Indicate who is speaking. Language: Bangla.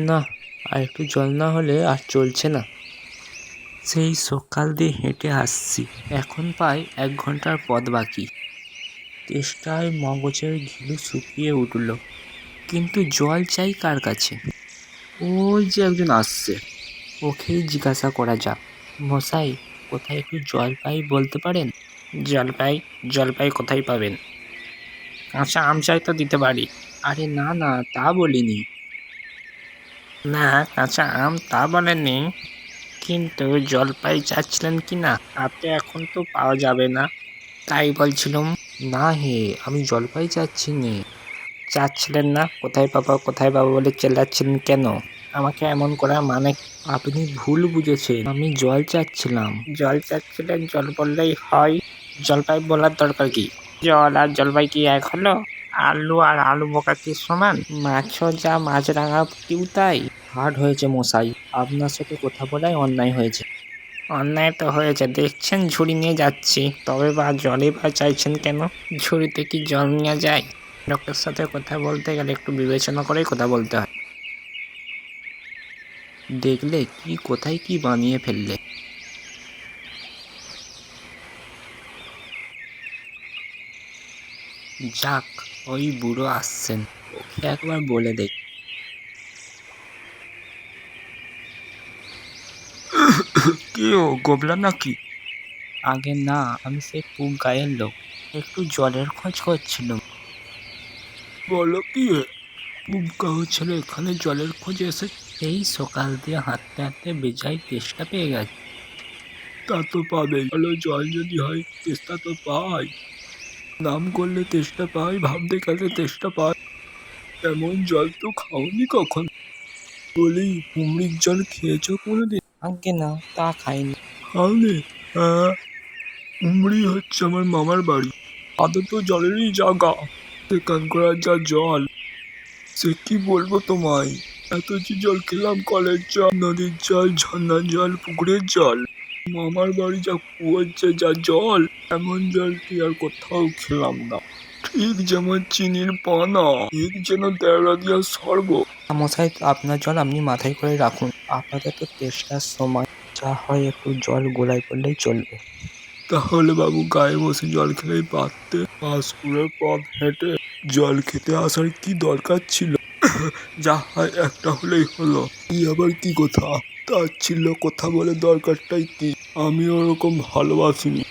Speaker 1: না, আর একটু জল না হলে আর চলছে না। সেই সকাল দিয়ে হেঁটে আসছি, এখন প্রায় 1 ঘন্টার পথ বাকি। তেষ্টায় মগজের ঘিলু শুকিয়ে উঠল, কিন্তু জল চাই কার কাছে? ওই যে একজন আসছে, ওকেই জিজ্ঞাসা করা যাক। মশাই, কোথায় একটু জল পাই বলতে পারেন? জলপাই কোথায় পাবেন? কাঁচা আম চাই তো দিতে পারি। আরে না না, তা বলিনি। না, কাঁচা আম তা বলেননি, কিন্তু জলপাই চাচ্ছিলেন কি না? হাতে এখন তো পাওয়া যাবে না, তাই বলছিলাম। না হে, আমি জলপাই চাচ্ছি নে। চাচ্ছিলেন না? কোথায় পাবো বলে চেল্লাচ্ছিলেন কেন? আমাকে এমন করার মানে? আপনি ভুল বুঝেছেন, আমি জল চাচ্ছিলাম। জল চাচ্ছিলেন, জল বললেই হয়? জলপাই বলার দরকার কি? জল আর জলপাই কি এক হলো? আলু আর আলু বোকা কি সমান? মাছও যা মাছরাঙা কেউ তাই। হার্ড হয়েছে মশাই, আপনার সাথে কথা বলাই অন্যায় হয়েছে। অন্যায় তো হয়েছে, দেখছেন ঝুড়ি নিয়ে যাচ্ছি, তবে বা জলই বা চাইছেন কেন? ঝুড়িতে কি জল নেওয়া যায়? লোকের সাথে কথা বলতে গেলে একটু বিবেচনা করেই কথা বলতে হয়। দেখলে কি কোথায় কি বানিয়ে ফেললে। যাক, ওই বুড়ো আসছেন, ওকে একবার বলে দেখ। কি ও গোবলা নাকি? আগে না, আমি সেই পুক গায়ের লোক, একটু জলের খোঁজ করছিলাম। বলো কি, পুক গাঁও ছেলে এখানে জলের খোঁজে এসে? এই সকাল দিয়ে হাঁটতে হাঁটতে বেজায় তেষ্টা পেয়ে গেছে। তা তো পাবেই, ভালো জল যদি হয় তেষ্টা তো পাই। নাম করলে তেষ্টা পাই, ভাবতে গেলে তেষ্টা পাই। এমন জল তো খাওনি কখন? বলি, কুমড়ির জল খেয়েছো কোনোদিন? আজ্ঞে না, তা খাইনি। খাওনি? হ্যাঁ, কুমড়ি হচ্ছে আমার মামার বাড়ি, আদত জলেরই জায়গা। সেখানকার যা জল, সে কি বলবো তোমায়। এত যে জল খেলাম, কলের জল, নদীর জল, ঝর্ণার জল, পুকুরের জল। মামার বাড়ি যা কুয়োর যা জল, এমন জল কি আর কোথাও খেলাম না। ঠিক যেমন চিনির পানা, ঠিক যেন দেওয়া দিয়া স্বর্গ। মশাই, আপনার জল আপনি মাথায় করে রাখুন, আপনাদের তো তেষ্টার সময়, যা হয় একটু জল গোলায় করলেই চলবে। তাহলে বাবু গায়ে বসে জল খেলেই পারতে, পাঁশকুড়ের পথ হেঁটে জল খেতে আসার কি দরকার ছিল? যা হয় একটা হলেই হলো, এই আবার কি কথা? তার ছিল কথা বলে দরকারটাই কি? আমি ওরকম ভালোবাসিনি।